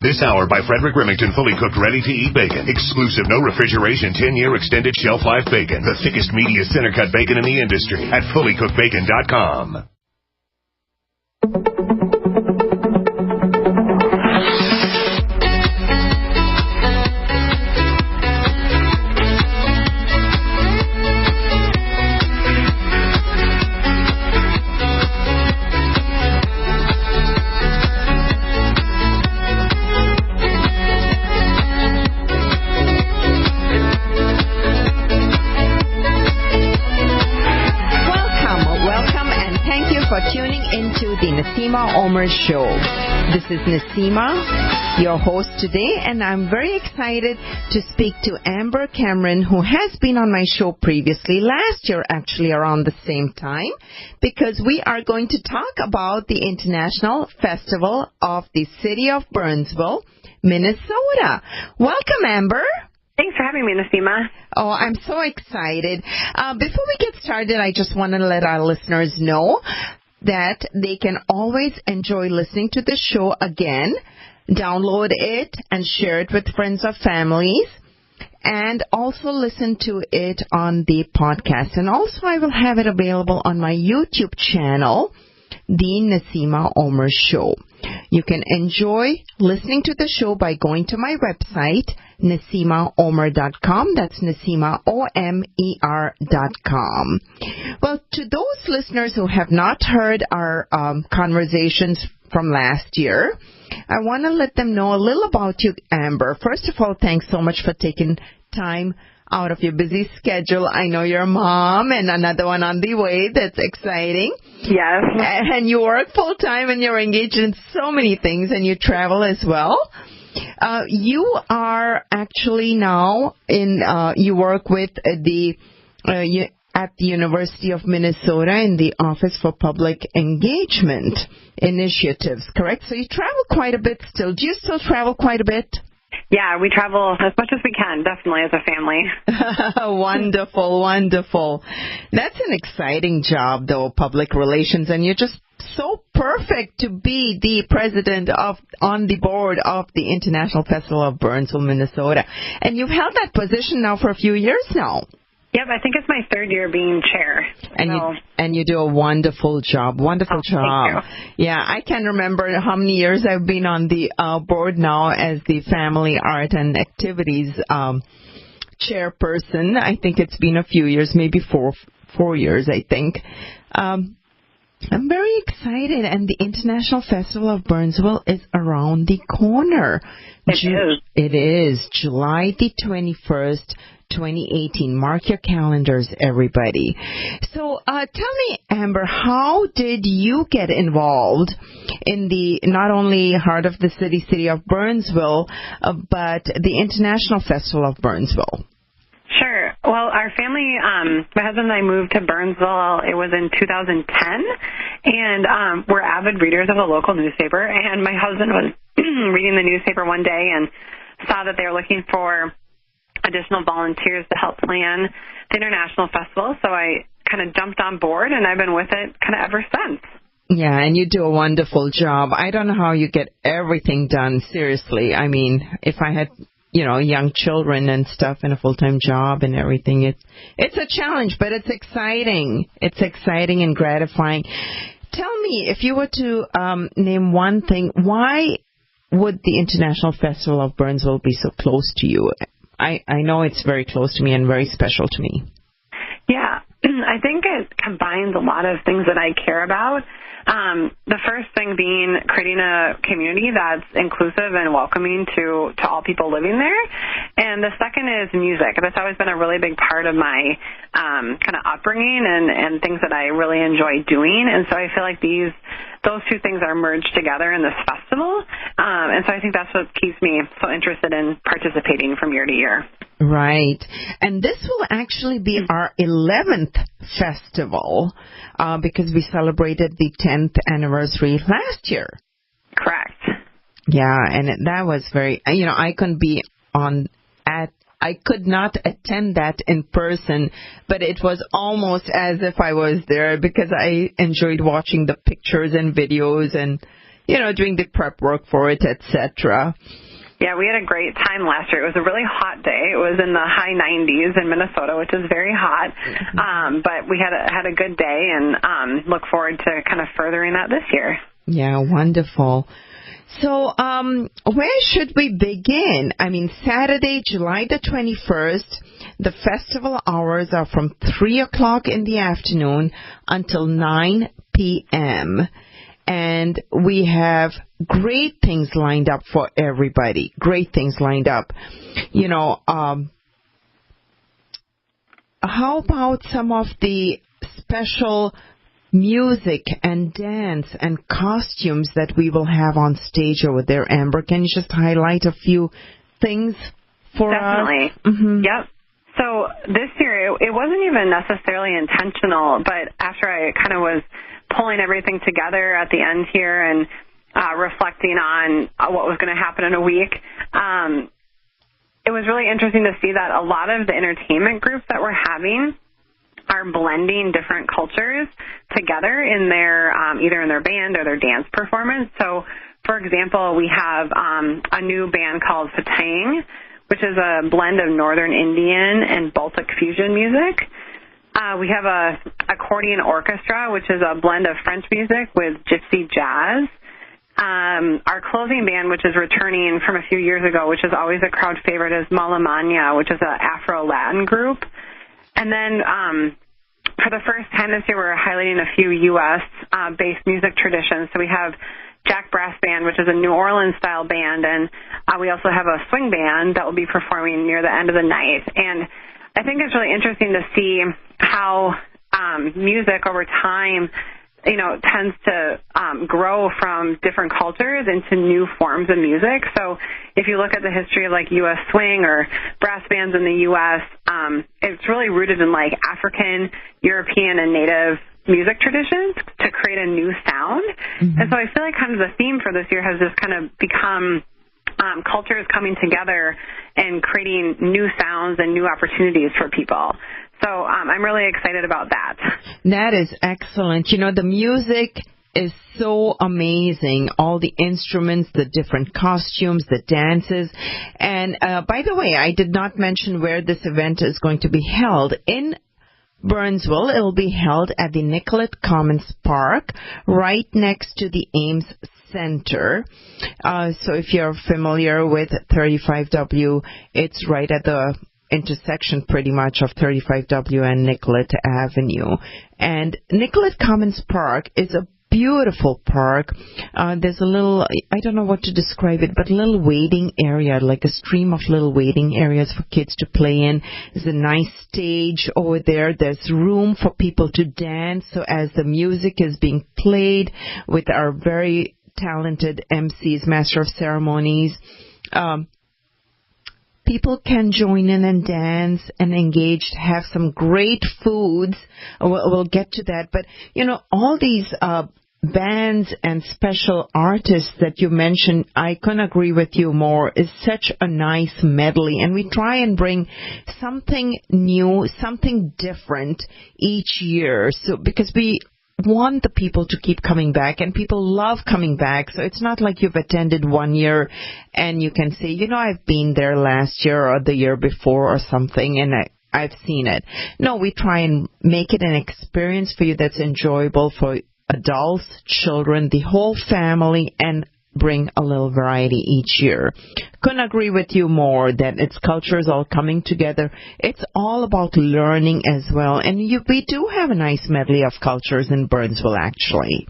This hour by Frederick Remington, fully cooked, ready-to-eat bacon. Exclusive, no refrigeration, 10-year extended shelf life bacon. The thickest, meatiest, center-cut bacon in the industry at fullycookedbacon.com. Naseema Omer Show. This is Naseema, your host today, and I'm very excited to speak to Amber Cameron, who has been on my show previously, last year actually around the same time, because we are going to talk about the International Festival of the City of Burnsville, Minnesota. Welcome, Amber. Thanks for having me, Naseema. Oh, I'm so excited. Before we get started, I just want to let our listeners know that they can always enjoy listening to the show again, download it, and share it with friends or families, and also listen to it on the podcast. And also I will have it available on my YouTube channel, The Naseema Omer Show. You can enjoy listening to the show by going to my website, NaseemaOmer.com. That's NaseemaOmer.com. Well, to those listeners who have not heard our conversations from last year, I want to let them know a little about you, Amber. First of all, thanks so much for taking time out of your busy schedule. I know you're a mom and another one on the way. That's exciting. Yes. And you work full-time and you're engaged in so many things and you travel as well. You are actually now you work with at the University of Minnesota in the Office for Public Engagement Initiatives, correct? So you travel quite a bit still. Do you still travel quite a bit? Yeah, we travel as much as we can, definitely, as a family. Wonderful, wonderful. That's an exciting job, though, public relations, and you're just so perfect to be the president on the board of the International Festival of Burnsville, Minnesota. And you've held that position now for a few years now. Yep, I think it's my third year being chair. And you do a wonderful job. Wonderful job. Thank you. Yeah, I can't remember how many years I've been on the board now as the Family Art and Activities chairperson. I think it's been a few years, maybe four years, I think. I'm very excited, and the International Festival of Burnsville is around the corner. It is July the 21st, 2018. Mark your calendars, everybody. So tell me, Amber, how did you get involved in the not only heart of the city of Burnsville, but the International Festival of Burnsville? Sure. Well, our family, my husband and I moved to Burnsville. It was in 2010, and we're avid readers of the local newspaper. And my husband was reading the newspaper one day and saw that they were looking for additional volunteers to help plan the International Festival. So I kind of jumped on board, and I've been with it kind of ever since. Yeah, and you do a wonderful job. I don't know how you get everything done, seriously. I mean, if I had young children and stuff and a full-time job and everything. It's a challenge, but it's exciting. It's exciting and gratifying. Tell me, if you were to name one thing, why would the International Festival of Burnsville be so close to you? I know it's very close to me and very special to me. Yeah, I think it combines a lot of things that I care about. The first thing being creating a community that's inclusive and welcoming to all people living there. And the second is music. That's always been a really big part of my kind of upbringing and things that I really enjoy doing. And so I feel like those two things are merged together in this festival. And so I think that's what keeps me so interested in participating from year to year. Right. And this will actually be our 11th festival because we celebrated the 10th anniversary last year. Correct. Yeah, and that was very, I couldn't be I could not attend that in person, but it was almost as if I was there because I enjoyed watching the pictures and videos, and doing the prep work for it, etc. Yeah, we had a great time last year. It was a really hot day. It was in the high 90s in Minnesota, which is very hot. But we had a good day and look forward to kind of furthering that this year. Yeah, wonderful. So where should we begin? I mean, Saturday, July the 21st, the festival hours are from 3 o'clock in the afternoon until 9 p.m., and we have great things lined up for everybody. Great things lined up. How about some of the special music and dance and costumes that we will have on stage over there, Amber? Can you just highlight a few things for us? Definitely. Mm-hmm. Yep. So this year, it wasn't even necessarily intentional, but after I kind of was pulling everything together at the end here and reflecting on what was going to happen in a week, it was really interesting to see that a lot of the entertainment groups that we're having are blending different cultures together in their either in their band or their dance performance. So, for example, we have a new band called Fatang, which is a blend of Northern Indian and Baltic fusion music. We have a accordion orchestra, which is a blend of French music with gypsy jazz. Our closing band, which is returning from a few years ago, which is always a crowd favorite, is Malamanya, which is an Afro-Latin group. And then for the first time this year, we're highlighting a few U.S.-based music traditions. So we have Jack Brass Band, which is a New Orleans-style band, and we also have a swing band that will be performing near the end of the night. And I think it's really interesting to see how music over time, tends to grow from different cultures into new forms of music. So if you look at the history of like U.S. swing or brass bands in the U.S., it's really rooted in like African, European, and Native music traditions to create a new sound. Mm-hmm. And so I feel like kind of the theme for this year has just kind of become cultures coming together and creating new sounds and new opportunities for people. So I'm really excited about that. That is excellent. The music is so amazing. All the instruments, the different costumes, the dances. And by the way, I did not mention where this event is going to be held. In Burnsville, it will be held at the Nicollet Commons Park, right next to the Ames Center. So if you're familiar with 35W, it's right at the intersection pretty much of 35W and Nicollet Avenue. And Nicollet Commons Park is a beautiful park. There's a little, I don't know what to describe it, but a little wading area, like a stream of little wading areas for kids to play in. There's a nice stage over there. There's room for people to dance. So as the music is being played with our very talented MCs, Master of Ceremonies, people can join in and dance and engage, have some great foods. We'll get to that. But, all these bands and special artists that you mentioned, I couldn't agree with you more, is such a nice medley. And we try and bring something new, something different each year. So because we want the people to keep coming back, and people love coming back. So it's not like you've attended one year and you can say, I've been there last year or the year before or something, and I've seen it. No, we try and make it an experience for you that's enjoyable for adults, children, the whole family, and bring a little variety each year. Couldn't agree with you more that its cultures all coming together. It's all about learning as well. And we do have a nice medley of cultures in Burnsville, actually.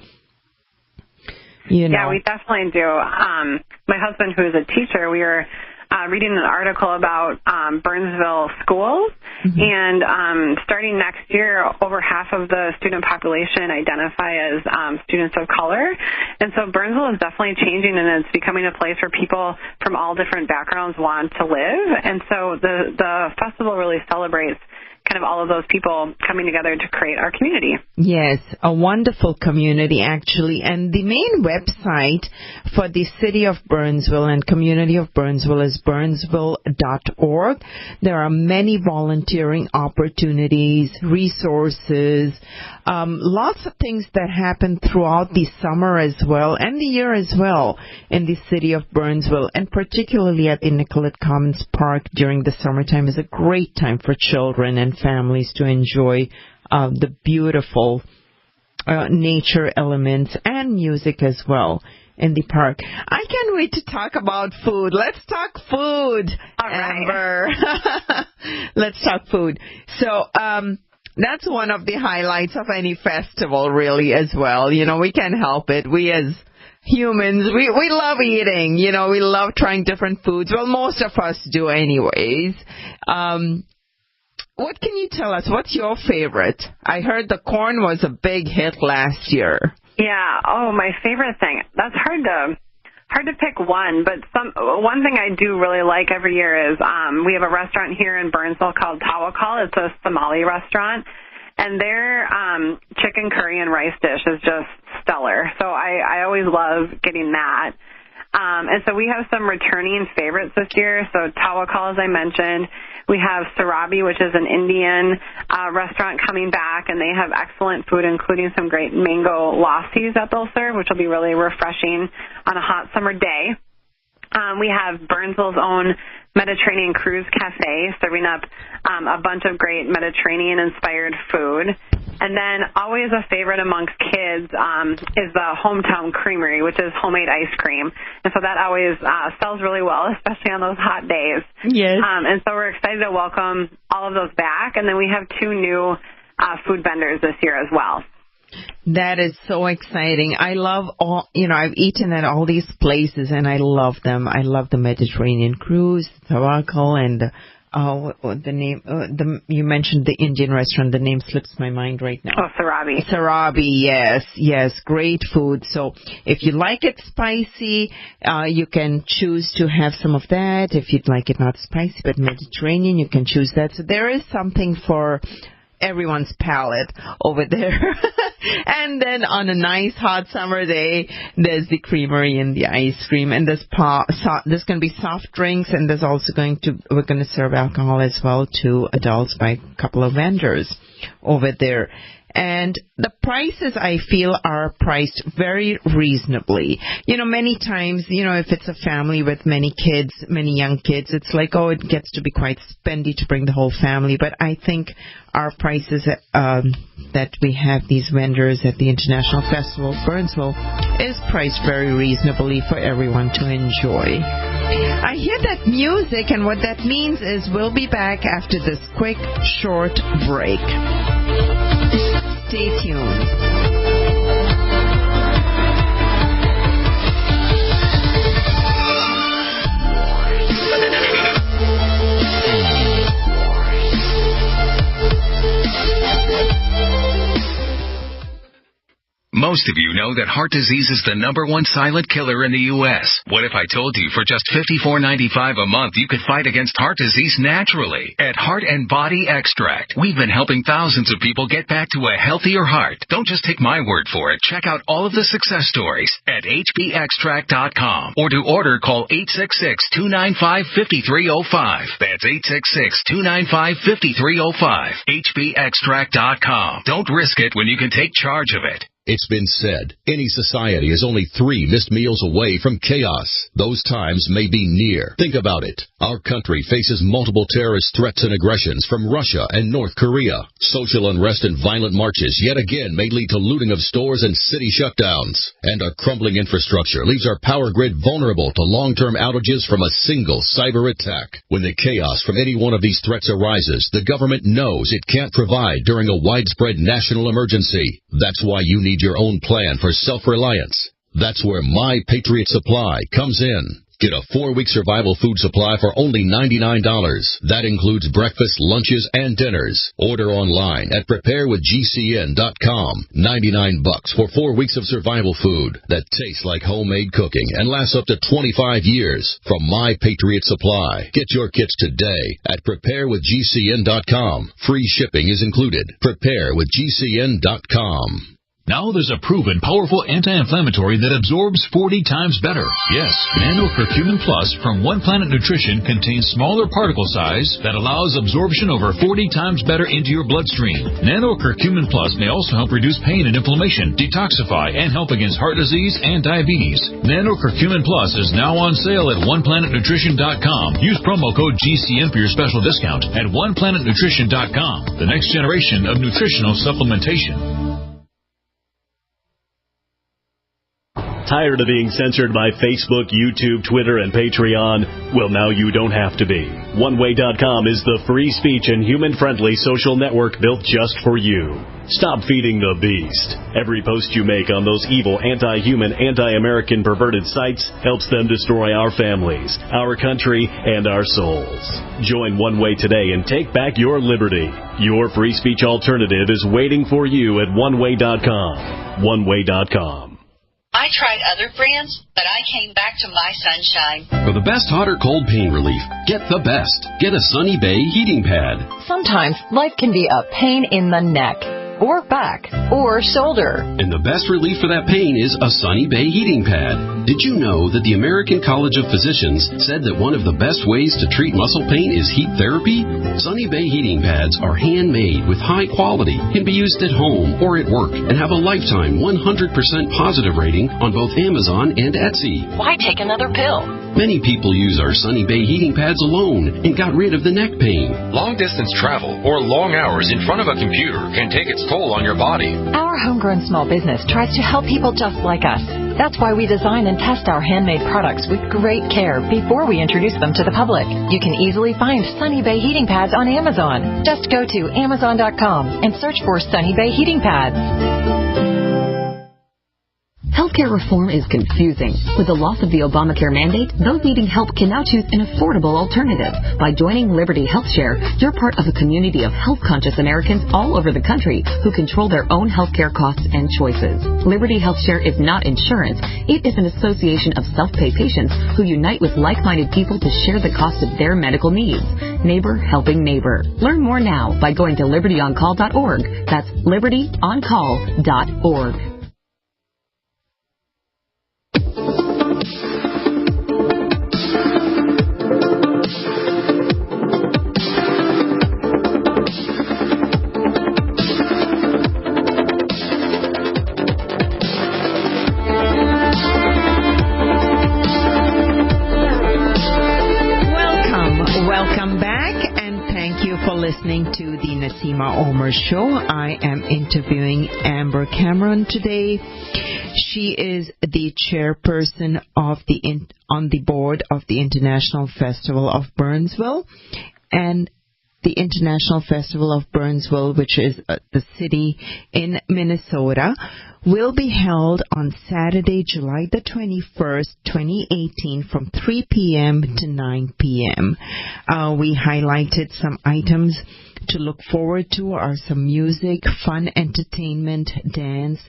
Yeah, we definitely do. My husband, who is a teacher, we were reading an article about Burnsville schools, mm-hmm. and starting next year, over half of the student population identify as students of color. And so Burnsville is definitely changing, and it's becoming a place where people from all different backgrounds want to live. And so the festival really celebrates kind of all of those people coming together to create our community. Yes, a wonderful community, actually. And the main website for the city of Burnsville and community of Burnsville is burnsville.org. There are many volunteering opportunities, resources, lots of things that happen throughout the summer as well and the year as well in the city of Burnsville, and particularly at the Nicollet Commons Park during the summertime is a great time for children and families to enjoy the beautiful nature elements and music as well in the park. I can't wait to talk about food. Let's talk food, all right. Amber. Let's talk food. So, that's one of the highlights of any festival, really, as well. You know, we can't help it. We as humans, we love eating. You know, we love trying different foods. Well, most of us do anyways. What can you tell us? What's your favorite? I heard the corn was a big hit last year. Yeah. Oh, my favorite thing. That's hard to pick one, but one thing I do really like every year is we have a restaurant here in Burnsville called Tawakal. It's a Somali restaurant, and their chicken curry and rice dish is just stellar. So I always love getting that. And so we have some returning favorites this year. So Tawakal, as I mentioned. We have Sarabi, which is an Indian restaurant coming back, and they have excellent food, including some great mango lassis that they'll serve, which will be really refreshing on a hot summer day. We have Burnsville's own Mediterranean Cruise Cafe, serving up a bunch of great Mediterranean-inspired food. And then always a favorite amongst kids is the Hometown Creamery, which is homemade ice cream. And so that always sells really well, especially on those hot days. Yes. And so we're excited to welcome all of those back. And then we have 2 new food vendors this year as well. That is so exciting. I love I've eaten at all these places and I love them. I love the Mediterranean Cruise, Tawakal, and the name, you mentioned the Indian restaurant. The name slips my mind right now. Oh, Sarabi. Sarabi, yes, great food. So if you like it spicy, you can choose to have some of that. If you'd like it not spicy but Mediterranean, you can choose that. So there is something for everyone's palate over there. And then on a nice hot summer day, there's the creamery and the ice cream, and there's going to be soft drinks, and there's also we're going to serve alcohol as well to adults by a couple of vendors over there. And the prices, I feel, are priced very reasonably. Many times, if it's a family with many kids, many young kids, it's like, it gets to be quite spendy to bring the whole family. But I think our prices that we have these vendors at the International Festival of Burnsville is priced very reasonably for everyone to enjoy. I hear that music, and what that means is we'll be back after this quick, short break. Stay tuned. Most of you know that heart disease is the #1 silent killer in the U.S. What if I told you for just $54.95 a month you could fight against heart disease naturally? At Heart and Body Extract, we've been helping thousands of people get back to a healthier heart. Don't just take my word for it. Check out all of the success stories at hbextract.com, or to order, call 866-295-5305. That's 866-295-5305. hbextract.com. Don't risk it when you can take charge of it. It's been said, any society is only 3 missed meals away from chaos. Those times may be near. Think about it. Our country faces multiple terrorist threats and aggressions from Russia and North Korea. Social unrest and violent marches yet again may lead to looting of stores and city shutdowns. And our crumbling infrastructure leaves our power grid vulnerable to long-term outages from a single cyber attack. When the chaos from any one of these threats arises, the government knows it can't provide during a widespread national emergency. That's why you need your own plan for self-reliance. That's where My Patriot Supply comes in. Get a 4-week survival food supply for only $99. That includes breakfast, lunches, and dinners. Order online at preparewithgcn.com. $99 for 4 weeks of survival food that tastes like homemade cooking and lasts up to 25 years from My Patriot Supply. Get your kits today at preparewithgcn.com. Free shipping is included. preparewithgcn.com. Now there's a proven, powerful anti-inflammatory that absorbs 40 times better. Yes, Nano Curcumin Plus from One Planet Nutrition contains smaller particle size that allows absorption over 40 times better into your bloodstream. Nano Curcumin Plus may also help reduce pain and inflammation, detoxify, and help against heart disease and diabetes. Nano Curcumin Plus is now on sale at OnePlanetNutrition.com. Use promo code GCN for your special discount at OnePlanetNutrition.com. The next generation of nutritional supplementation. Tired of being censored by Facebook, YouTube, Twitter, and Patreon? Well, now you don't have to be. OneWay.com is the free speech and human-friendly social network built just for you. Stop feeding the beast. Every post you make on those evil, anti-human, anti-American perverted sites helps them destroy our families, our country, and our souls. Join One Way today and take back your liberty. Your free speech alternative is waiting for you at OneWay.com. OneWay.com. I tried other brands, but I came back to My Sunshine. For the best hot or cold pain relief, get the best. Get a Sunny Bay heating pad. Sometimes life can be a pain in the neck, or back, or shoulder. And the best relief for that pain is a Sunny Bay heating pad. Did you know that the American College of Physicians said that one of the best ways to treat muscle pain is heat therapy? Sunny Bay heating pads are handmade with high quality, can be used at home or at work, and have a lifetime 100% positive rating on both Amazon and Etsy. Why take another pill? Many people use our Sunny Bay heating pads alone and got rid of the neck pain. Long-distance travel or long hours in front of a computer can take its toll on your body. Our homegrown small business tries to help people just like us. That's why we design and test our handmade products with great care before we introduce them to the public. You can easily find Sunny Bay heating pads on Amazon. Just go to Amazon.com and search for Sunny Bay heating pads. Healthcare reform is confusing. With the loss of the Obamacare mandate, those needing help can now choose an affordable alternative. By joining Liberty HealthShare, you're part of a community of health-conscious Americans all over the country who control their own healthcare costs and choices. Liberty HealthShare is not insurance. It is an association of self-pay patients who unite with like-minded people to share the cost of their medical needs. Neighbor helping neighbor. Learn more now by going to libertyoncall.org. That's libertyoncall.org. Listening to the Naseema Omer Show. I am interviewing Amber Cameron today. She is the chairperson of on the board of the International Festival of Burnsville, and the International Festival of Burnsville, which is the city in Minnesota, will be held on Saturday, July the 21st, 2018, from 3 p.m. to 9 p.m. We highlighted some items to look forward to are some music, fun entertainment, dance,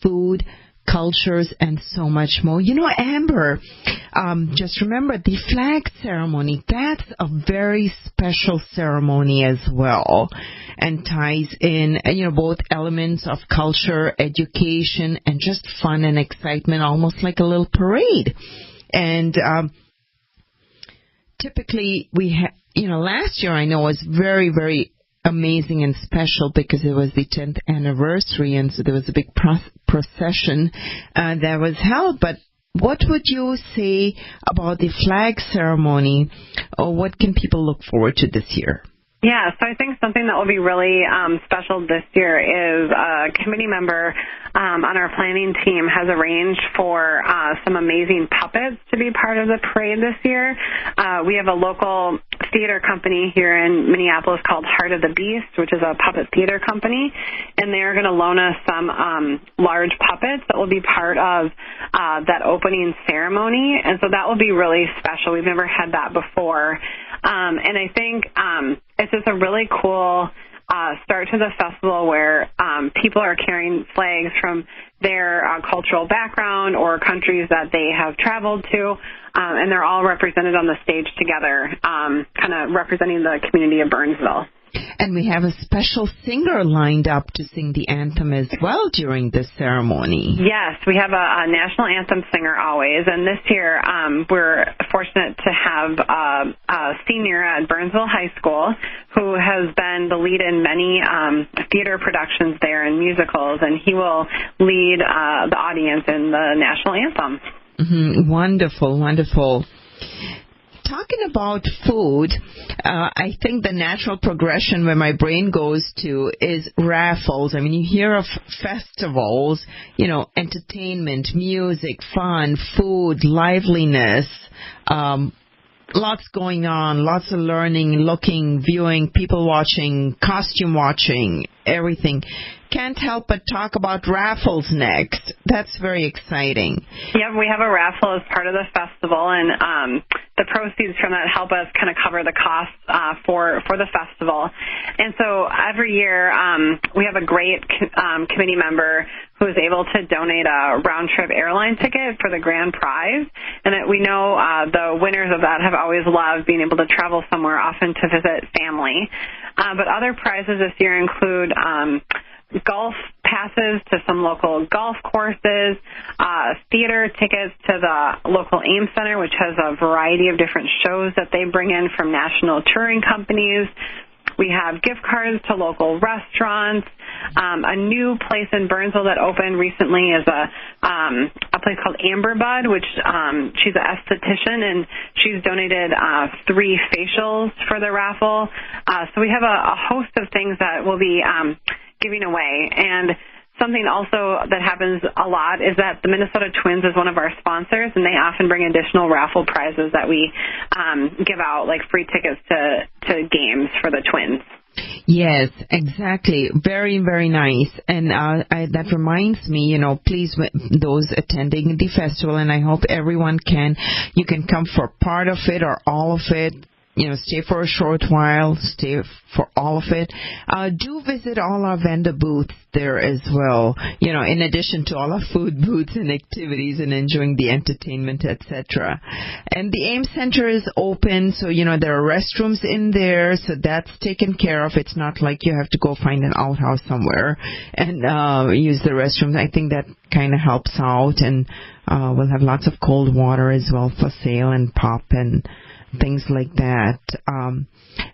food, cultures, and so much more. You know, Amber, just remember the flag ceremony. That's a very special ceremony as well, and ties in, both elements of culture, education, and just fun and excitement, almost like a little parade. And typically last year I know was very, very amazing and special because it was the 10th anniversary, and so there was a big procession that was held. But what would you say about the flag ceremony, or what can people look forward to this year? Yeah, so I think something that will be really special this year is a committee member on our planning team has arranged for some amazing puppets to be part of the parade this year. We have a local theater company here in Minneapolis called Heart of the Beast, which is a puppet theater company, and they're going to loan us some large puppets that will be part of that opening ceremony, and so that will be really special. We've never had that before, and I think it's just a really cool start to the festival where people are carrying flags from their cultural background or countries that they have traveled to, and they're all represented on the stage together, kind of representing the community of Burnsville. And we have a special singer lined up to sing the anthem as well during this ceremony. Yes, we have a national anthem singer always, and this year we're fortunate to have a senior at Burnsville High School who has been the lead in many theater productions there and musicals, and he will lead the audience in the national anthem. Mm-hmm. Wonderful, wonderful. Talking about food, I think the natural progression where my brain goes to is raffles. I mean, you hear of festivals, you know, entertainment, music, fun, food, liveliness, lots going on, lots of learning, looking, viewing, people watching, costume watching, everything. Can't help but talk about raffles next. That's very exciting. Yeah, we have a raffle as part of the festival, and the proceeds from that help us kind of cover the costs for the festival. And so every year we have a great committee member who is able to donate a round-trip airline ticket for the grand prize. And we know the winners of that have always loved being able to travel somewhere, often to visit family. But other prizes this year include golf passes to some local golf courses, theater tickets to the local Ames Center, which has a variety of different shows that they bring in from national touring companies. We have gift cards to local restaurants. A new place in Burnsville that opened recently is a place called Amber Bud, which she's an esthetician, and she's donated 3 facials for the raffle. So we have a host of things that will be giving away. And something also that happens a lot is that the Minnesota Twins is one of our sponsors, and they often bring additional raffle prizes that we give out, like free tickets to games for the Twins. Yes, exactly. Very, very nice. And that reminds me, you know, please, those attending the festival, and I hope everyone you can come for part of it or all of it. You know, stay for a short while, stay for all of it. Do visit all our vendor booths there as well, you know, in addition to all our food booths and activities and enjoying the entertainment, etc. And the Ames Center is open, so, you know, there are restrooms in there, so that's taken care of. It's not like you have to go find an outhouse somewhere and use the restrooms. I think that kind of helps out, and we'll have lots of cold water as well for sale and pop and things like that.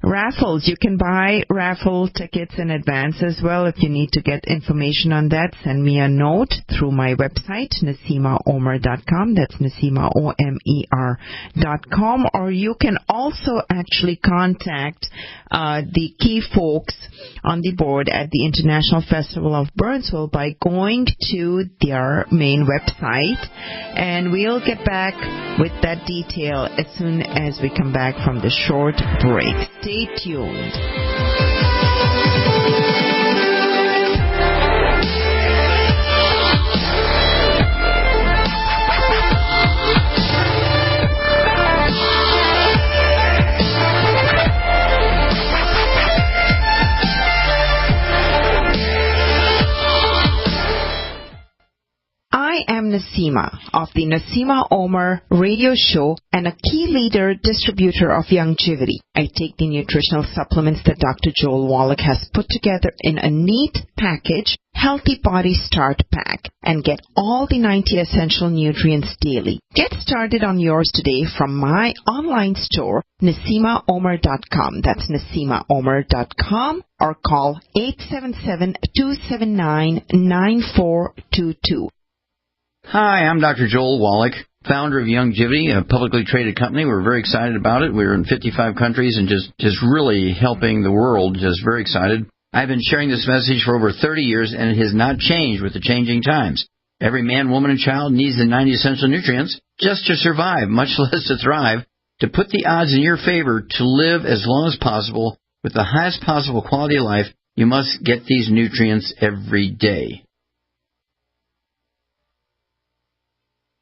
Raffles, you can buy raffle tickets in advance as well. If you need to get information on that, send me a note through my website, NaseemaOmer.com. That's NaseemaOmer.com. Or you can also actually contact the key folks on the board at the International Festival of Burnsville by going to their main website, and we'll get back with that detail as soon as we come back from the short break. Stay tuned. I am Naseema of the Naseema Omer Radio Show and a key leader distributor of Youngevity. I take the nutritional supplements that Dr. Joel Wallach has put together in a neat package, Healthy Body Start Pack, and get all the 90 essential nutrients daily. Get started on yours today from my online store, NaseemaOmer.com. That's NaseemaOmer.com, or call 877-279-9422. Hi, I'm Dr. Joel Wallach, founder of Youngevity, a publicly traded company. We're very excited about it. We're in 55 countries and just really helping the world. Just very excited. I've been sharing this message for over 30 years, and it has not changed with the changing times. Every man, woman, and child needs the 90 essential nutrients just to survive, much less to thrive. To put the odds in your favor to live as long as possible with the highest possible quality of life, you must get these nutrients every day.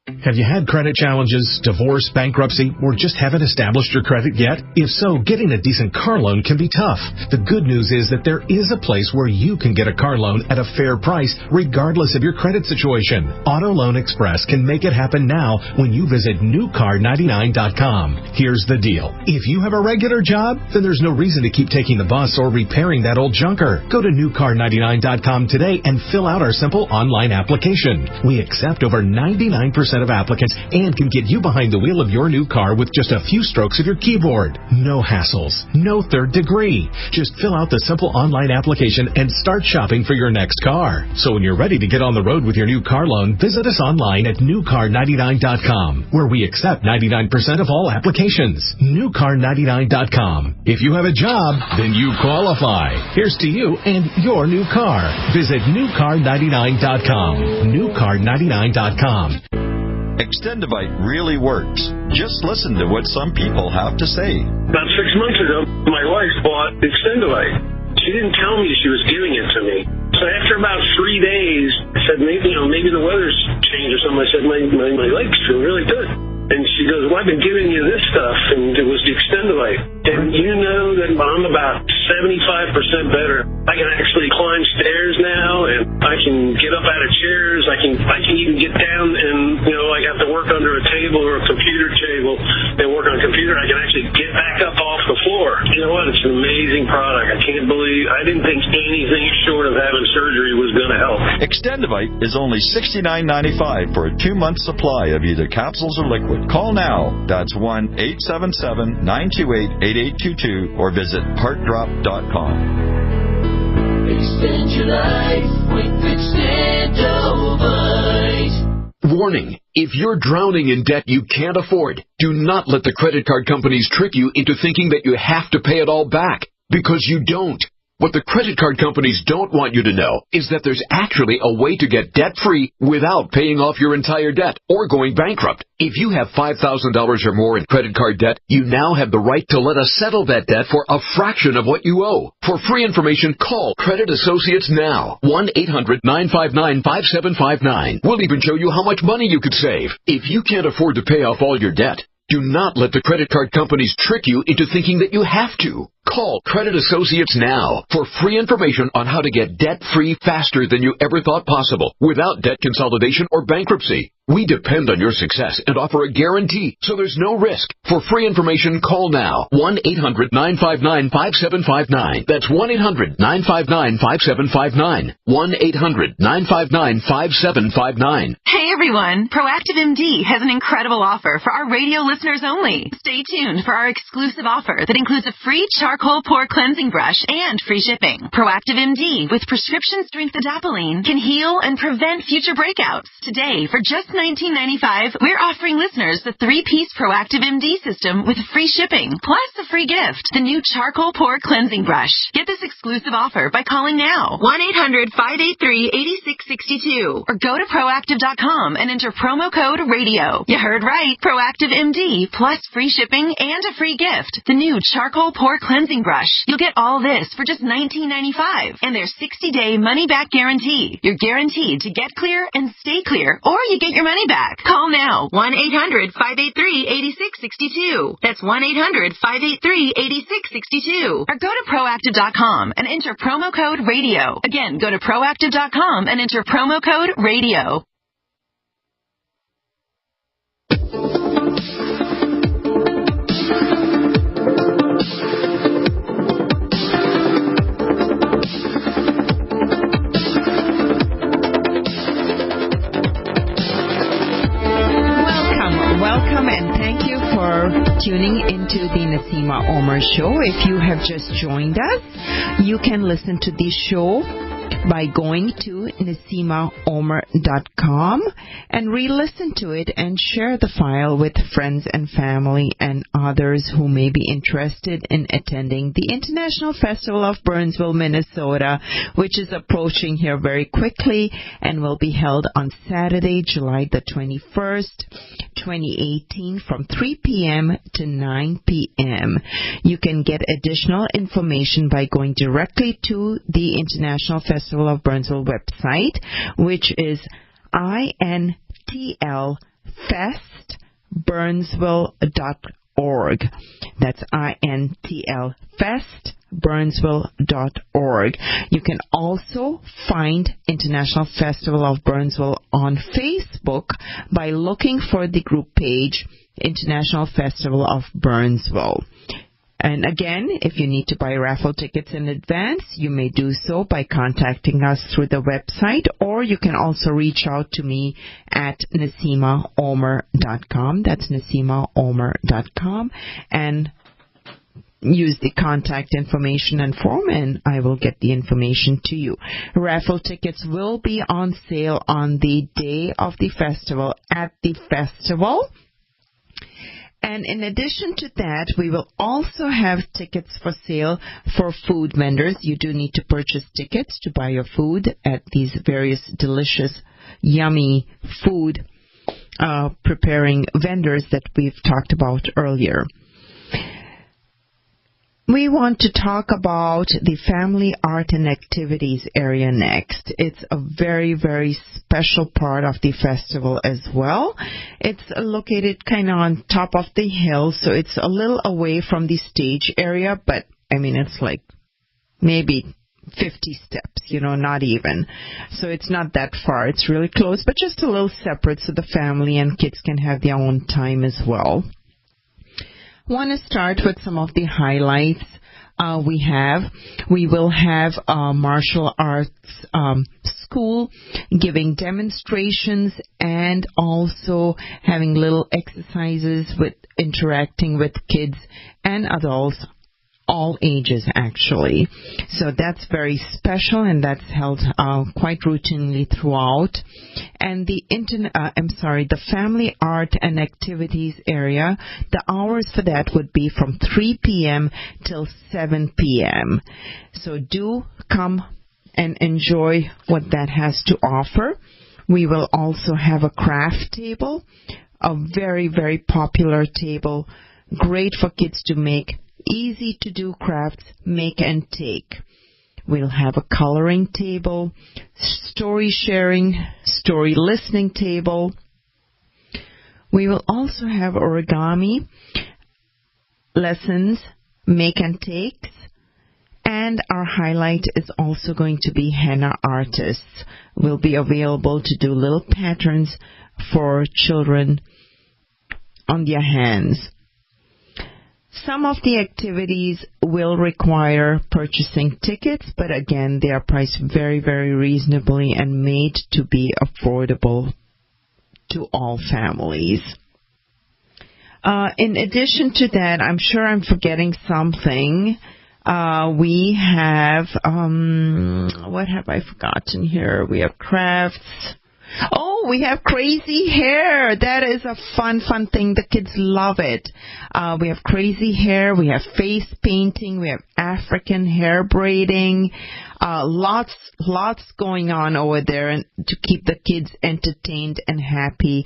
Have you had credit challenges, divorce, bankruptcy, or just haven't established your credit yet? If so, getting a decent car loan can be tough. The good news is that there is a place where you can get a car loan at a fair price, regardless of your credit situation. Auto Loan Express can make it happen now when you visit newcar99.com. Here's the deal. If you have a regular job, then there's no reason to keep taking the bus or repairing that old junker. Go to newcar99.com today and fill out our simple online application. We accept over 99% of applicants and can get you behind the wheel of your new car with just a few strokes of your keyboard. No hassles, no third degree. Just fill out the simple online application and start shopping for your next car. So when you're ready to get on the road with your new car loan, visit us online at newcar99.com, where we accept 99% of all applications. newcar99.com. If you have a job, then you qualify. Here's to you and your new car. Visit newcar99.com. newcar99.com. Extendivite really works. Just listen to what some people have to say. About 6 months ago, my wife bought Extendivite. She didn't tell me she was giving it to me. So after about 3 days, I said, maybe the weather's changed or something. I said, my legs feel really good. And she goes, well, I've been giving you this stuff, and it was the Extendivite. And you know that I'm about 75% better. I can actually climb stairs now, and I can get up out of chairs. I can even get down and, I have to work under a table or a computer table and work on a computer. I can actually get back up off the floor. You know what? It's an amazing product. I didn't think anything short of having surgery was going to help. Extendivite is only $69.95 for a 2-month supply of either capsules or liquid. Call now. That's 1-877-928-8822 or visit heartdrop.com. Extend your life with Extendivite. Warning, if you're drowning in debt you can't afford, do not let the credit card companies trick you into thinking that you have to pay it all back, because you don't. What the credit card companies don't want you to know is that there's actually a way to get debt-free without paying off your entire debt or going bankrupt. If you have $5,000 or more in credit card debt, you now have the right to let us settle that debt for a fraction of what you owe. For free information, call Credit Associates now. 1-800-959-5759. We'll even show you how much money you could save. If you can't afford to pay off all your debt, do not let the credit card companies trick you into thinking that you have to. Call Credit Associates now for free information on how to get debt-free faster than you ever thought possible without debt consolidation or bankruptcy. We depend on your success and offer a guarantee, so there's no risk. For free information, call now. 1-800-959-5759. That's 1-800-959-5759. 1-800-959-5759. Hey everyone! Proactive MD has an incredible offer for our radio listeners only. Stay tuned for our exclusive offer that includes a free charcoal pore cleansing brush and free shipping. Proactive MD with prescription strength adapalene can heal and prevent future breakouts. Today, for just $19.95, we're offering listeners the 3-piece Proactive MD system with free shipping, plus a free gift, the new charcoal pore cleansing brush. Get this exclusive offer by calling now, 1-800-583-8662, or go to proactive.com and enter promo code RADIO. You heard right, Proactive MD, plus free shipping and a free gift, the new charcoal pore cleansing brush. You'll get all this for just $19.95, and their 60-day money-back guarantee. You're guaranteed to get clear and stay clear, or you get your money back. Call now, 1-800-583-8662. That's 1-800-583-8662. Or go to proactive.com and enter promo code RADIO. Again, go to proactive.com and enter promo code RADIO. Welcome and thank you for tuning into the Naseema Omer Show. If you have just joined us, you can listen to the show by going to NaseemaOmer.com and re-listen to it and share the file with friends and family and others who may be interested in attending the International Festival of Burnsville, Minnesota, which is approaching here very quickly and will be held on Saturday, July the 21st, 2018 from 3 p.m. to 9 p.m. You can get additional information by going directly to the International Festival of Burnsville website, which is intlfestburnsville.org. That's intlfestburnsville.org. You can also find International Festival of Burnsville on Facebook by looking for the group page International Festival of Burnsville. And again, if you need to buy raffle tickets in advance, you may do so by contacting us through the website, or you can also reach out to me at NaseemaOmer.com. That's NaseemaOmer.com, and use the contact information and form, and I will get the information to you. Raffle tickets will be on sale on the day of the festival at the festival. And in addition to that, we will also have tickets for sale for food vendors. You do need to purchase tickets to buy your food at these various delicious, yummy food preparing vendors that we've talked about earlier. We want to talk about the Family Art and Activities area next. It's a very, very special part of the festival as well. It's located kind of on top of the hill, so it's a little away from the stage area, but I mean, it's like maybe 50 steps, not even. So it's not that far. It's really close, but just a little separate so the family and kids can have their own time as well. I want to start with some of the highlights we will have a martial arts school giving demonstrations and also having little exercises with interacting with kids and adults, all ages actually. So that's very special, and that's held quite routinely throughout. And the Family Art and Activities area, the hours for that would be from 3 p.m. till 7 p.m. So do come and enjoy what that has to offer. We will also have a craft table, a very, very popular table, great for kids to make. Easy to do crafts, make and take. We'll have a coloring table, story sharing, story listening table. We will also have origami lessons, make and takes, and our highlight is also going to be henna artists. Will be available to do little patterns for children on their hands. Some of the activities will require purchasing tickets, but again, they are priced very, very reasonably and made to be affordable to all families. In addition to that, I'm sure I'm forgetting something. We have, what have I forgotten here? We have crafts. Oh, we have crazy hair. That is a fun thing. The kids love it. We have crazy hair. We have face painting. We have African hair braiding. Lots going on over there to keep the kids entertained and happy.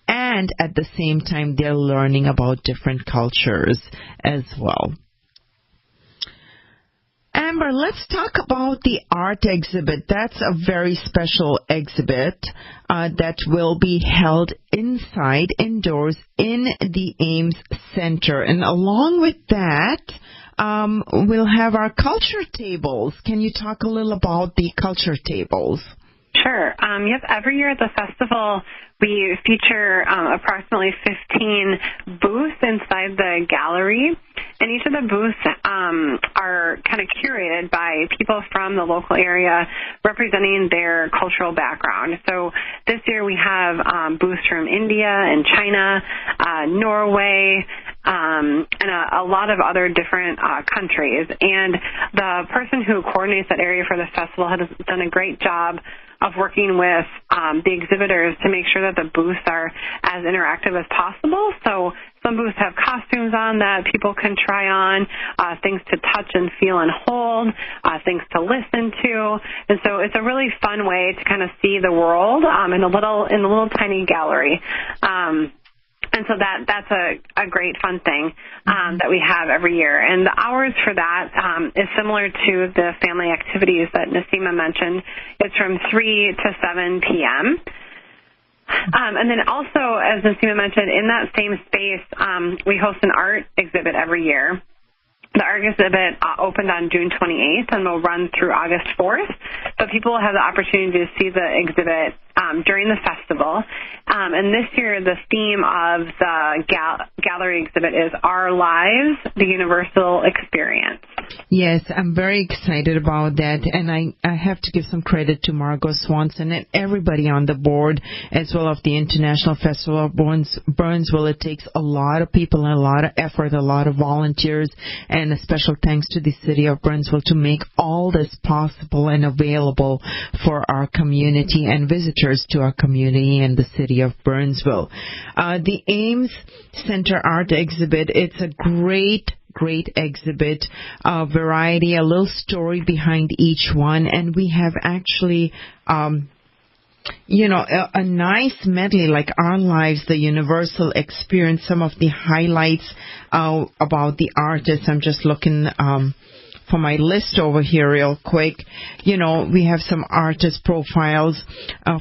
And at the same time, they're learning about different cultures as well. Amber, let's talk about the art exhibit. That's a very special exhibit that will be held indoors in the Ames Center. And along with that, we'll have our culture tables. Can you talk a little about the culture tables? Sure. Yes, every year at the festival, we feature approximately 15 booths inside the gallery, and each of the booths are kind of curated by people from the local area representing their cultural background. So this year we have booths from India and China, Norway, and a lot of other different countries. And the person who coordinates that area for the festival has done a great job of working with the exhibitors to make sure that the booths are as interactive as possible. So some booths have costumes on that people can try on, things to touch and feel and hold, things to listen to. And so it's a really fun way to kind of see the world in a little tiny gallery. And so that's a great fun thing that we have every year. And the hours for that is similar to the family activities that Naseema mentioned. It's from 3 to 7 p.m. And then also, as Naseema mentioned, in that same space, we host an art exhibit every year. The art exhibit opened on June 28th and will run through August 4th. So people will have the opportunity to see the exhibit during the festival. And this year, the theme of the gallery exhibit is Our Lives, the Universal Experience. Yes, I'm very excited about that. And I have to give some credit to Margot Swanson and everybody on the board, as well as the International Festival of Burnsville. It takes a lot of people and a lot of effort, a lot of volunteers, and a special thanks to the city of Burnsville to make all this possible and available for our community and visitors to our community and the city of Burnsville. The Ames Center Art Exhibit, it's a great exhibit, variety, a little story behind each one, and we have actually a nice medley like Our Lives, the Universal Experience, some of the highlights about the artists. I'm just looking for my list over here real quick. We have some artist profiles.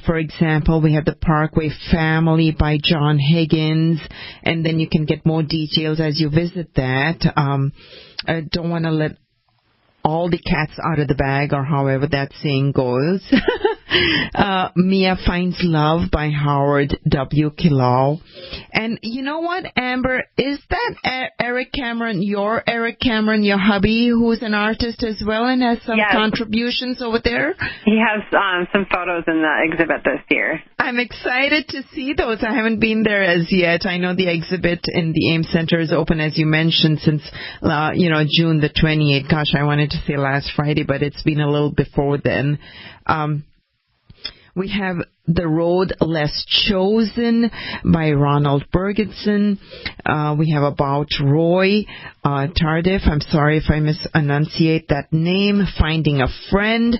For example, we have the Parkway Family by John Higgins, and then you can get more details as you visit that. I don't want to let all the cats out of the bag, or however that saying goes. Mia Finds Love by Howard W. Killow. And you know what, Amber? Is that Eric Cameron, your hubby, who's an artist as well and has some contributions over there? He has some photos in the exhibit this year. I'm excited to see those. I haven't been there as yet. I know the exhibit in the Ames Center is open, as you mentioned, since, June the 28th. Gosh, I wanted to say last Friday, but it's been a little before then. We have The Road Less Chosen by Ronald Bergenson. We have About Roy Tardif. I'm sorry if I misenunciate that name. Finding a Friend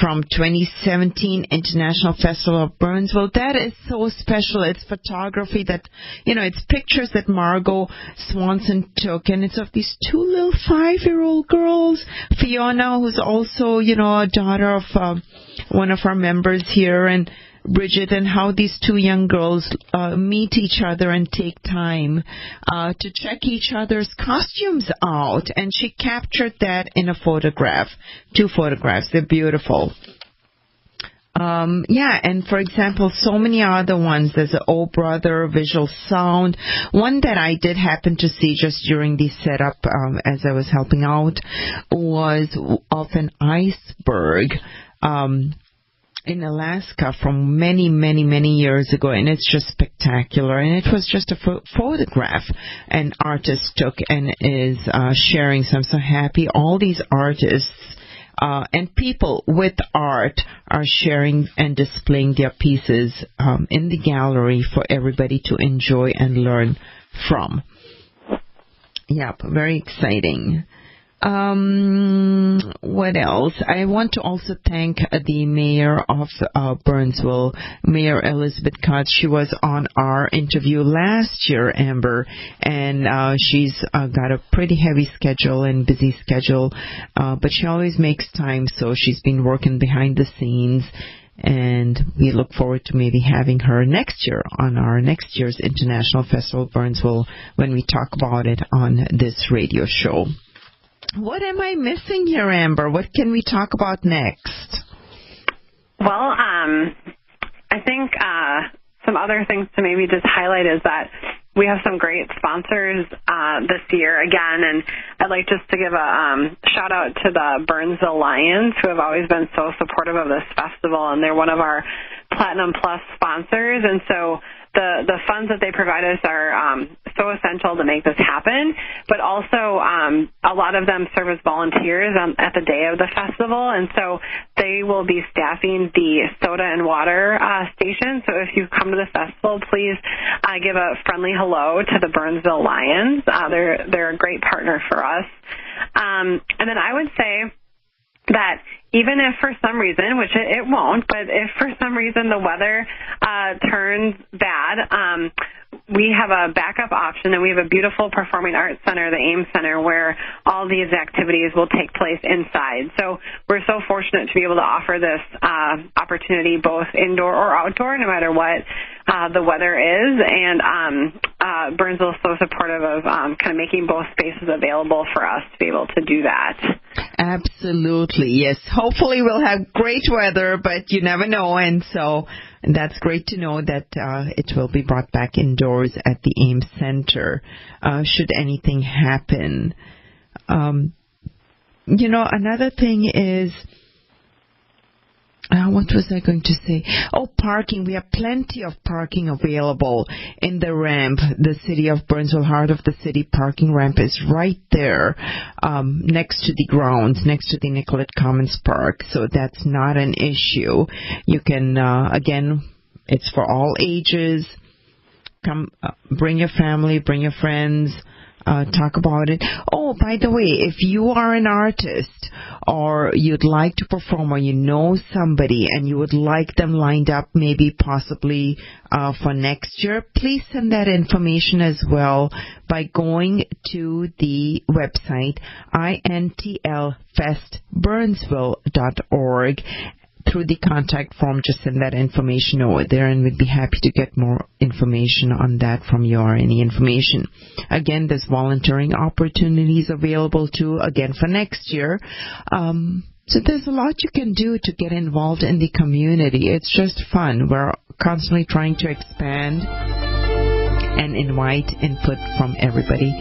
from 2017 International Festival of Burnsville. That is so special. It's photography that, it's pictures that Margot Swanson took, and it's of these two little 5-year-old girls. Fiona, who's also, a daughter of one of our members here, and Bridget, and how these two young girls meet each other and take time to check each other's costumes out. And she captured that in a photograph, 2 photographs. They're beautiful. And for example, so many other ones. There's an Oh Brother, Visual Sound. One that I did happen to see just during the setup as I was helping out was of an iceberg in Alaska from many, many, many years ago, and it's just spectacular. And it was just a photograph an artist took and is sharing. So I'm so happy all these artists and people with art are sharing and displaying their pieces in the gallery for everybody to enjoy and learn from. Yep, very exciting. What else? I want to also thank the mayor of Burnsville, Mayor Elizabeth Cotts. She was on our interview last year, Amber, and she's got a pretty heavy schedule and busy schedule, but she always makes time, so she's been working behind the scenes. And we look forward to maybe having her next year on our next year's International Festival of Burnsville when we talk about it on this radio show. What am I missing here, Amber? What can we talk about next? Well, I think some other things to maybe just highlight is that we have some great sponsors this year again, and I'd like just to give a shout out to the Burnsville Lions, who have always been so supportive of this festival, and they're one of our Platinum Plus sponsors. And so the funds that they provide us are so essential to make this happen, but also a lot of them serve as volunteers at the day of the festival, and so they will be staffing the soda and water station. So if you come to the festival, please give a friendly hello to the Burnsville Lions. They're a great partner for us. And then I would say that even if for some reason, which it won't, but if for some reason the weather turns bad, we have a backup option, and we have a beautiful performing arts center, the AIM Center, where all these activities will take place inside. So we're so fortunate to be able to offer this opportunity both indoor or outdoor, no matter what the weather is. And Burnsville is so supportive of kind of making both spaces available for us to be able to do that. Absolutely, yes. Hopefully we'll have great weather, but you never know, and so that's great to know that it will be brought back indoors at the AIM Center should anything happen. Another thing is, what was I going to say? Oh, parking. We have plenty of parking available in the ramp. The city of Burnsville, heart of the city parking ramp is right there next to the grounds, next to the Nicollet Commons Park. So that's not an issue. You can, again, it's for all ages. Come, bring your family, bring your friends. Talk about it. Oh, by the way, if you are an artist or you'd like to perform or you know somebody and you would like them lined up maybe possibly for next year, please send that information as well by going to the website intlfestburnsville.org. Through the contact form, just send that information over there, and we'd be happy to get more information on that from you or any information. Again, there's volunteering opportunities available too, again, for next year. So there's a lot you can do to get involved in the community. It's just fun. We're constantly trying to expand and invite input from everybody.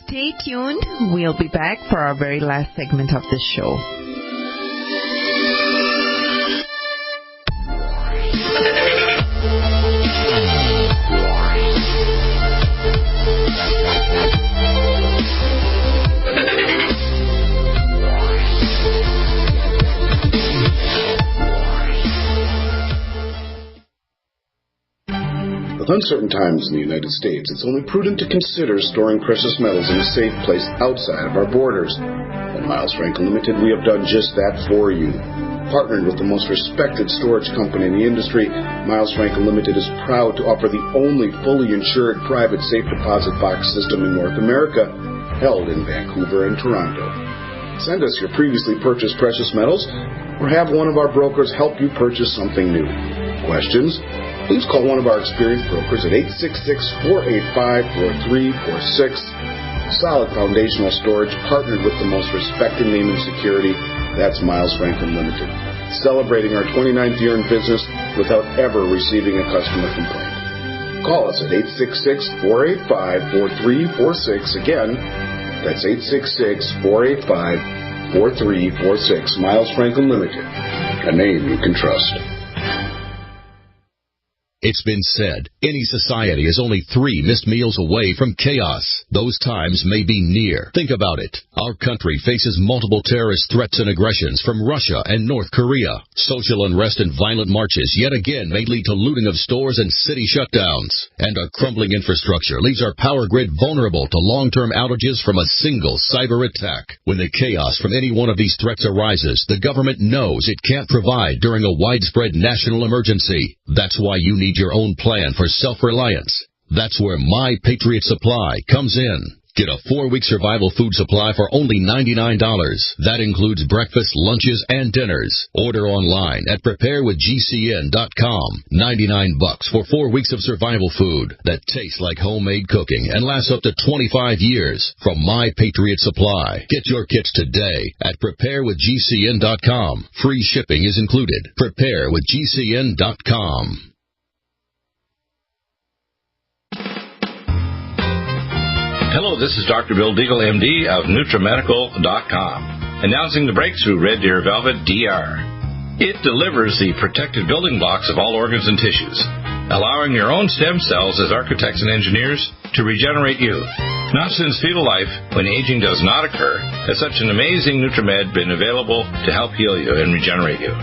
Stay tuned. We'll be back for our very last segment of the show. With uncertain times in the United States, it's only prudent to consider storing precious metals in a safe place outside of our borders. At Miles Franklin Limited, we have done just that for you. Partnered with the most respected storage company in the industry, Miles Franklin Limited is proud to offer the only fully insured private safe deposit box system in North America, held in Vancouver and Toronto. Send us your previously purchased precious metals, or have one of our brokers help you purchase something new. Questions? Please call one of our experienced brokers at 866-485-4346. Solid foundational storage partnered with the most respected name in security. That's Miles Franklin Limited. Celebrating our 29th year in business without ever receiving a customer complaint. Call us at 866-485-4346. Again, that's 866-485-4346. Miles Franklin Limited. A name you can trust. It's been said, any society is only 3 missed meals away from chaos. Those times may be near. Think about it. Our country faces multiple terrorist threats and aggressions from Russia and North Korea. Social unrest and violent marches yet again may lead to looting of stores and city shutdowns. And our crumbling infrastructure leaves our power grid vulnerable to long-term outages from a single cyber attack. When the chaos from any one of these threats arises, the government knows it can't provide during a widespread national emergency. That's why you need your own plan for self-reliance. That's where My Patriot Supply comes in. Get a 4-week survival food supply for only $99. That includes breakfast, lunches, and dinners. Order online at preparewithgcn.com. $99 for 4 weeks of survival food that tastes like homemade cooking and lasts up to 25 years from My Patriot Supply. Get your kits today at preparewithgcn.com. Free shipping is included. Preparewithgcn.com. Hello, this is Dr. Bill Deagle, MD of NutriMedical.com, announcing the breakthrough Red Deer Velvet DR. It delivers the protected building blocks of all organs and tissues. allowing your own stem cells as architects and engineers to regenerate you. Not since fetal life, when aging does not occur, has such an amazing NutriMed been available to help heal you and regenerate you.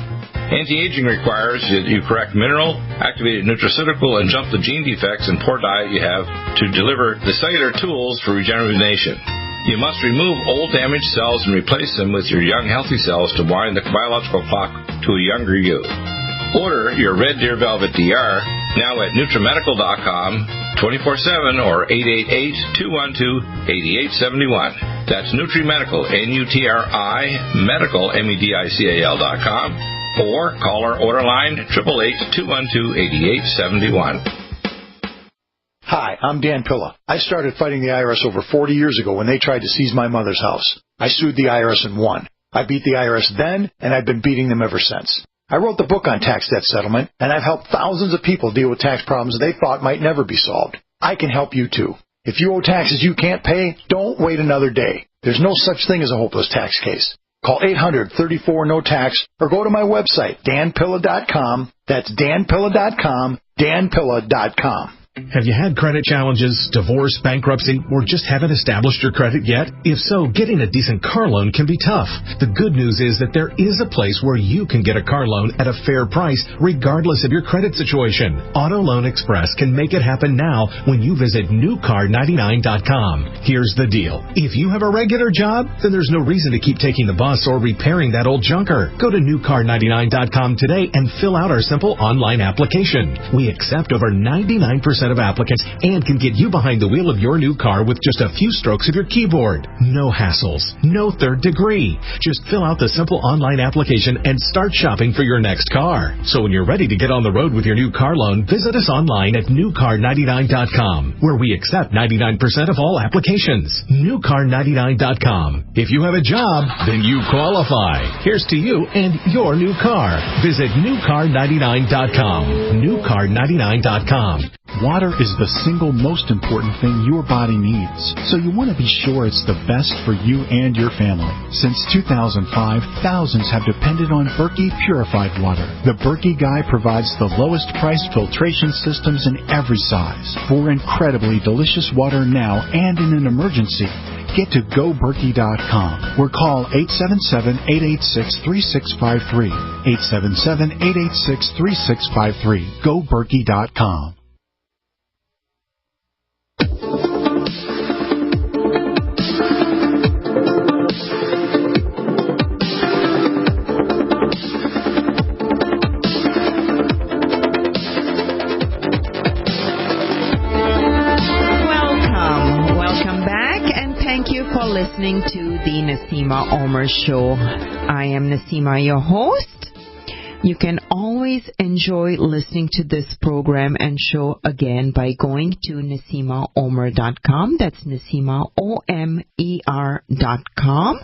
Anti-aging requires that you correct mineral, activated nutraceutical, and jump the gene defects and poor diet you have to deliver the cellular tools for regeneration. You must remove old damaged cells and replace them with your young healthy cells to wind the biological clock to a younger you. Order your Red Deer Velvet DR now at NutriMedical.com 24/7 or 888-212-8871. That's NutriMedical, N-U-T-R-I, Medical, MEDICAL.com, or call our order line 888-212-8871. Hi, I'm Dan Pilla. I started fighting the IRS over 40 years ago when they tried to seize my mother's house. I sued the IRS and won. I beat the IRS then, and I've been beating them ever since. I wrote the book on tax debt settlement, and I've helped thousands of people deal with tax problems they thought might never be solved. I can help you too. If you owe taxes you can't pay, don't wait another day. There's no such thing as a hopeless tax case. Call 800-34-NO-TAX or go to my website, danpilla.com. That's danpilla.com, danpilla.com. Have you had credit challenges, divorce, bankruptcy, or just haven't established your credit yet? If so, getting a decent car loan can be tough. The good news is that there is a place where you can get a car loan at a fair price, regardless of your credit situation. Auto Loan Express can make it happen now when you visit newcar99.com. Here's the deal. If you have a regular job, then there's no reason to keep taking the bus or repairing that old junker. Go to newcar99.com today and fill out our simple online application. We accept over 99% of applicants and can get you behind the wheel of your new car with just a few strokes of your keyboard. No hassles, no third degree. Just fill out the simple online application and start shopping for your next car. So when you're ready to get on the road with your new car loan, visit us online at newcar99.com, where we accept 99% of all applications. newcar99.com. If you have a job, then you qualify. Here's to you and your new car. Visit newcar99.com. newcar99.com. Water is the single most important thing your body needs, so you want to be sure it's the best for you and your family. Since 2005, thousands have depended on Berkey purified water. The Berkey Guy provides the lowest price filtration systems in every size for incredibly delicious water now and in an emergency. Get to GoBerkey.com or call 877-886-3653. 877-886-3653. GoBerkey.com. Listening to the Naseema Omer Show. I am Naseema, your host. You can always enjoy listening to this program and show again by going to NaseemaOmer.com. That's NaseemaOmer.com.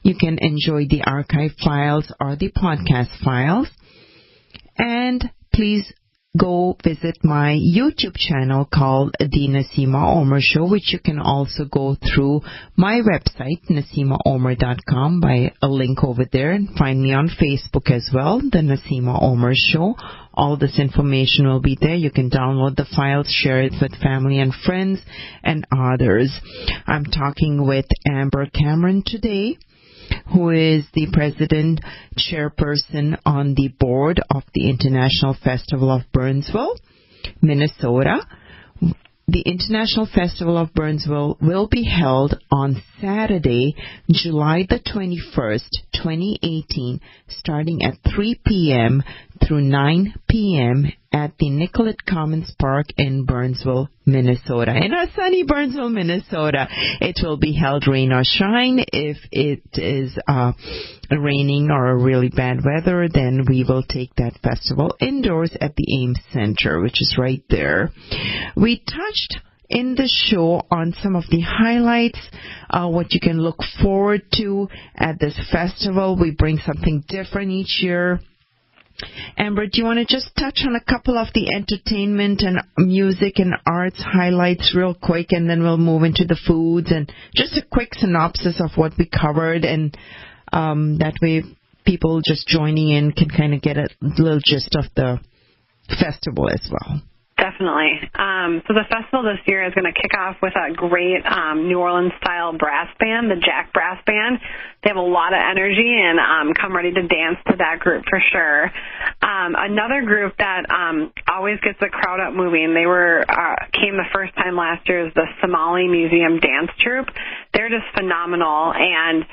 You can enjoy the archive files or the podcast files. And please go visit my YouTube channel called The Naseema Omer Show, which you can also go through my website, NaseemaOmer.com, by a link over there, and find me on Facebook as well, The Naseema Omer Show. All this information will be there. You can download the files, share it with family and friends and others. I'm talking with Amber Cameron today, who is the president chairperson on the board of the International Festival of Burnsville, Minnesota. The International Festival of Burnsville will be held on Saturday, July the 21st, 2018, starting at 3 p.m. through 9 p.m. at the Nicollet Commons Park in Burnsville, Minnesota. In our sunny Burnsville, Minnesota, it will be held rain or shine. If it is raining or really bad weather, then we will take that festival indoors at the Ames Center, which is right there. We touched in the show on some of the highlights, what you can look forward to at this festival. We bring something different each year. Amber, do you want to just touch on a couple of the entertainment and music and arts highlights real quick, and then we'll move into the foods and just a quick synopsis of what we covered, and that way people just joining in can kind of get a little gist of the festival as well. Definitely. So the festival this year is going to kick off with a great New Orleans-style brass band, the Jack Brass Band. They have a lot of energy, and come ready to dance to that group for sure. Another group that always gets the crowd up moving, they came the first time last year, is the Somali Museum Dance Troupe. They're just phenomenal, and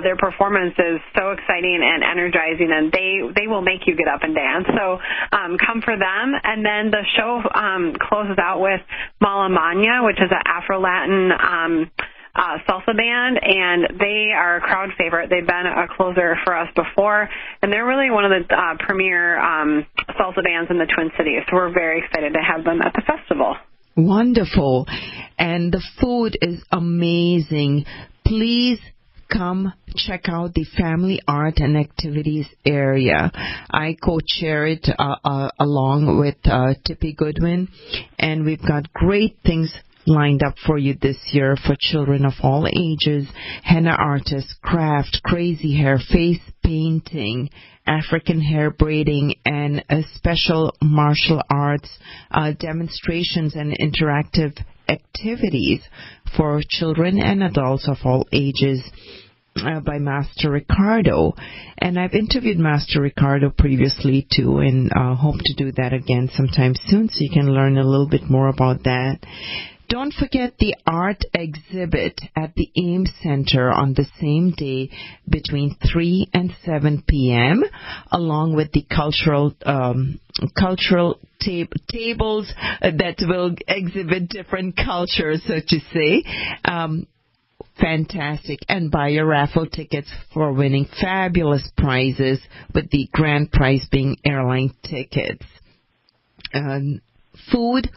their performance is so exciting and energizing, and they will make you get up and dance. So come for them. And then the show closes out with Malamanya, which is an Afro-Latin salsa band, and they are a crowd favorite. They've been a closer for us before, and they're really one of the premier salsa bands in the Twin Cities. So we're very excited to have them at the festival. Wonderful. And the food is amazing. Please come check out the Family Art and Activities area. I co-chair it along with Tippy Goodwin, and we've got great things lined up for you this year for children of all ages: henna artists, craft, crazy hair, face painting, African hair braiding, and special martial arts demonstrations and interactive activities for children and adults of all ages by Master Ricardo. And I've interviewed Master Ricardo previously too, and hope to do that again sometime soon, so you can learn a little bit more about that. Don't forget the art exhibit at the Ames Center on the same day between 3 and 7 p.m., along with the cultural tables that will exhibit different cultures, so to say. Fantastic. And buy your raffle tickets for winning fabulous prizes, with the grand prize being airline tickets. Food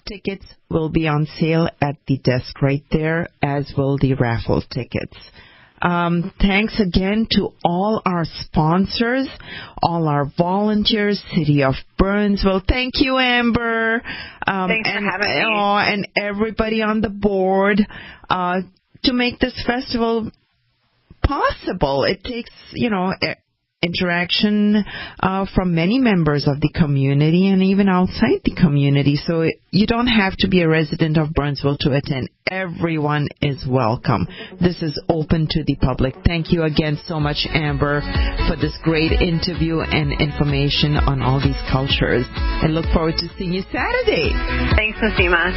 tickets will be on sale at the desk right there, as will the raffle tickets. Thanks again to all our sponsors, all our volunteers, City of Burnsville. Thank you, Amber. Thanks for having me. And everybody on the board to make this festival possible. It takes, interaction from many members of the community and even outside the community. So you don't have to be a resident of Burnsville to attend. Everyone is welcome. This is open to the public. Thank you again so much, Amber, for this great interview and information on all these cultures. I look forward to seeing you Saturday. Thanks, Naseema.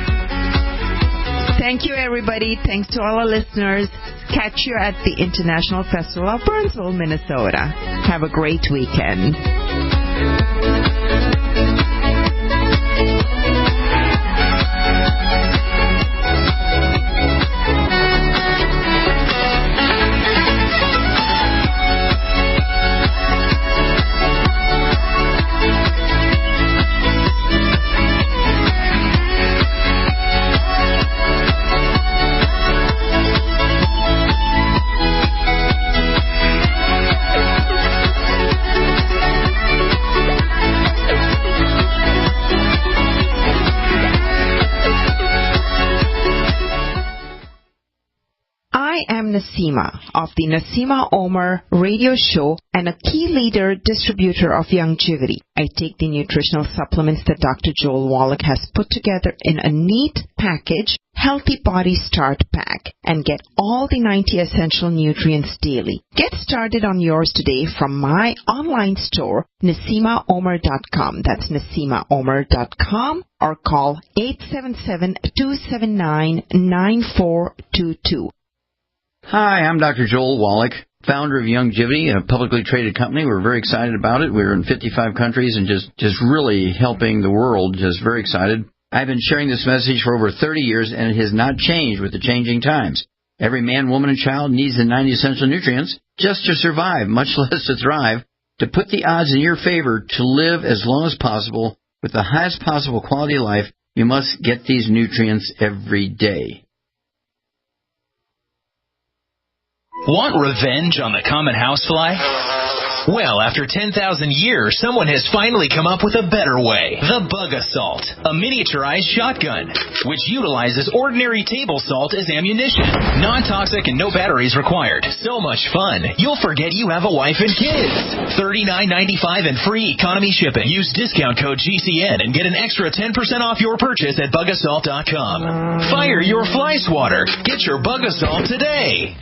Thank you, everybody. Thanks to all our listeners. Catch you at the International Festival of Burnsville, Minnesota. Have a great weekend. I am Naseema of the Naseema Omer Radio Show and a key leader distributor of Youngevity. I take the nutritional supplements that Dr. Joel Wallach has put together in a neat package, Healthy Body Start Pack, and get all the 90 essential nutrients daily. Get started on yours today from my online store, NaseemaOmer.com. That's NaseemaOmer.com, or call 877-279-9422. Hi, I'm Dr. Joel Wallach, founder of Youngevity, a publicly traded company. We're very excited about it. We're in 55 countries and just really helping the world. Just very excited. I've been sharing this message for over 30 years, and it has not changed with the changing times. Every man, woman, and child needs the 90 essential nutrients just to survive, much less to thrive. To put the odds in your favor to live as long as possible with the highest possible quality of life, you must get these nutrients every day. Want revenge on the common housefly? Well, after 10,000 years, someone has finally come up with a better way. The Bug Assault, a miniaturized shotgun, which utilizes ordinary table salt as ammunition. Non-toxic and no batteries required. So much fun, you'll forget you have a wife and kids. $39.95 and free economy shipping. Use discount code GCN and get an extra 10% off your purchase at bugassault.com. Fire your fly swatter. Get your Bug Assault today.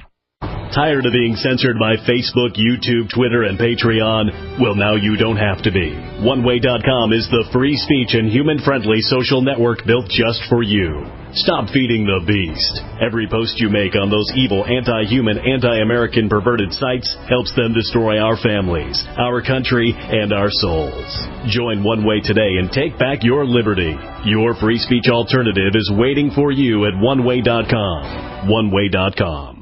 Tired of being censored by Facebook, YouTube, Twitter, and Patreon? Well, now you don't have to be. OneWay.com is the free speech and human-friendly social network built just for you. Stop feeding the beast. Every post you make on those evil, anti-human, anti-American perverted sites helps them destroy our families, our country, and our souls. Join One Way today and take back your liberty. Your free speech alternative is waiting for you at OneWay.com. OneWay.com.